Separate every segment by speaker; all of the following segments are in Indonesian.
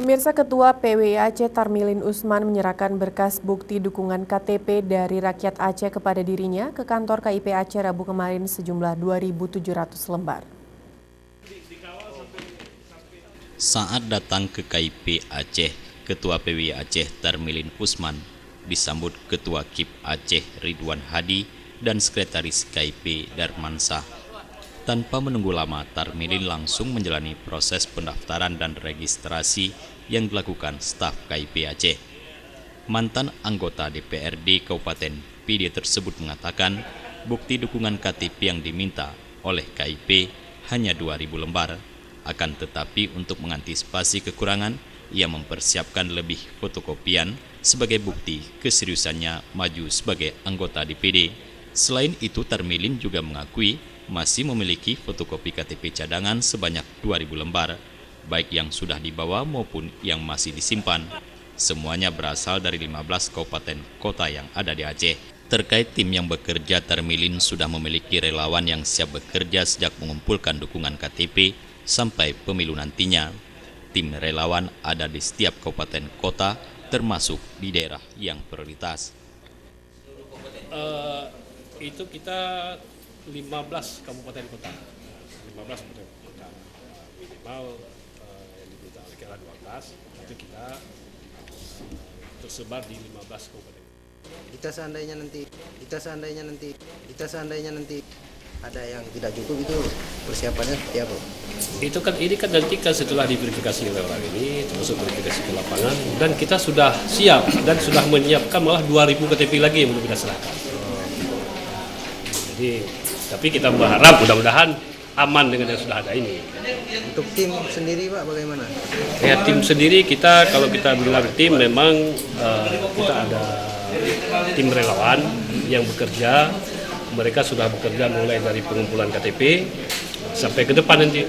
Speaker 1: Pemirsa, Ketua PWI Aceh Tarmilin Usman menyerahkan berkas bukti dukungan KTP dari rakyat Aceh kepada dirinya ke kantor KIP Aceh Rabu kemarin sejumlah 2.700 lembar.
Speaker 2: Saat datang ke KIP Aceh, Ketua PWI Aceh Tarmilin Usman disambut Ketua KIP Aceh Ridwan Hadi dan Sekretaris KIP Darmansah. Tanpa menunggu lama, Tarmilin langsung menjalani proses pendaftaran dan registrasi yang dilakukan staf KIP Aceh. Mantan anggota DPRD Kabupaten PD tersebut mengatakan bukti dukungan KTP yang diminta oleh KIP hanya 2.000 lembar. Akan tetapi untuk mengantisipasi kekurangan, ia mempersiapkan lebih fotokopian sebagai bukti keseriusannya maju sebagai anggota DPD. Selain itu, Tarmilin juga mengakui masih memiliki fotokopi KTP cadangan sebanyak 2.000 lembar, baik yang sudah dibawa maupun yang masih disimpan. Semuanya berasal dari 15 kabupaten kota yang ada di Aceh. Terkait tim yang bekerja, Tarmilin sudah memiliki relawan yang siap bekerja sejak mengumpulkan dukungan KTP sampai pemilu nantinya. Tim relawan ada di setiap kabupaten kota, termasuk di daerah yang prioritas.
Speaker 3: Itu kita 15 kabupaten kota, 15 kabupaten kota, minimal yang diminta oleh KLA 12, itu kita tersebar di 15 kabupaten.
Speaker 4: Jika seandainya nanti ada yang tidak cukup, itu persiapannya seperti apa?
Speaker 3: Itu kan ini kan nanti kan setelah diverifikasi oleh orang ini, termasuk verifikasi ke lapangan, dan kita sudah siap dan sudah menyiapkan malah 2.000 KTP lagi yang belum kita serahkan. Jadi, tapi kita berharap mudah-mudahan aman dengan yang sudah ada ini.
Speaker 4: Untuk tim sendiri Pak bagaimana?
Speaker 3: Ya, tim sendiri kita, kalau kita bilang tim, memang kita ada tim relawan yang bekerja. Mereka sudah bekerja mulai dari pengumpulan KTP sampai ke depan nanti.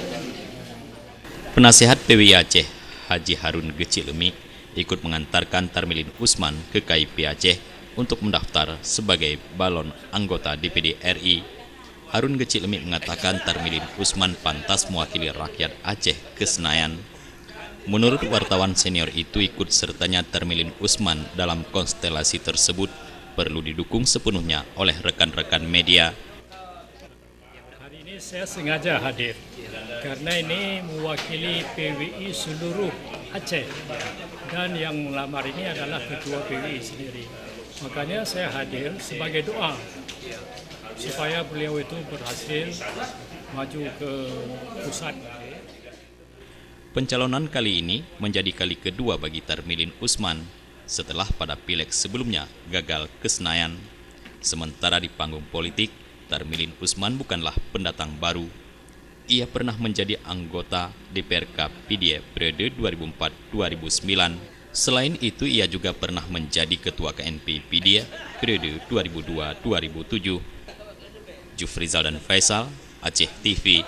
Speaker 2: Penasihat PWI Aceh, Haji Harun Gecilemi, ikut mengantarkan Tarmilin Usman ke KIP Aceh untuk mendaftar sebagai balon anggota DPD RI. Harun Gecilemi mengatakan Tarmilin Usman pantas mewakili rakyat Aceh ke Senayan. Menurut wartawan senior itu, ikut sertanya Tarmilin Usman dalam konstelasi tersebut perlu didukung sepenuhnya oleh rekan-rekan media.
Speaker 5: Hari ini saya sengaja hadir karena ini mewakili PWI seluruh Aceh dan yang melamar ini adalah Ketua PWI sendiri. Makanya saya hadir sebagai doa supaya beliau itu berhasil maju ke pusat.
Speaker 2: Pencalonan kali ini menjadi kali kedua bagi Tarmilin Usman setelah pada pileg sebelumnya gagal ke Senayan. Sementara di panggung politik, Tarmilin Usman bukanlah pendatang baru. Ia pernah menjadi anggota DPRK PD periode 2004-2009. Selain itu, ia juga pernah menjadi ketua KNP PD periode 2002-2007. Jufrizal dan Faisal, Aceh TV.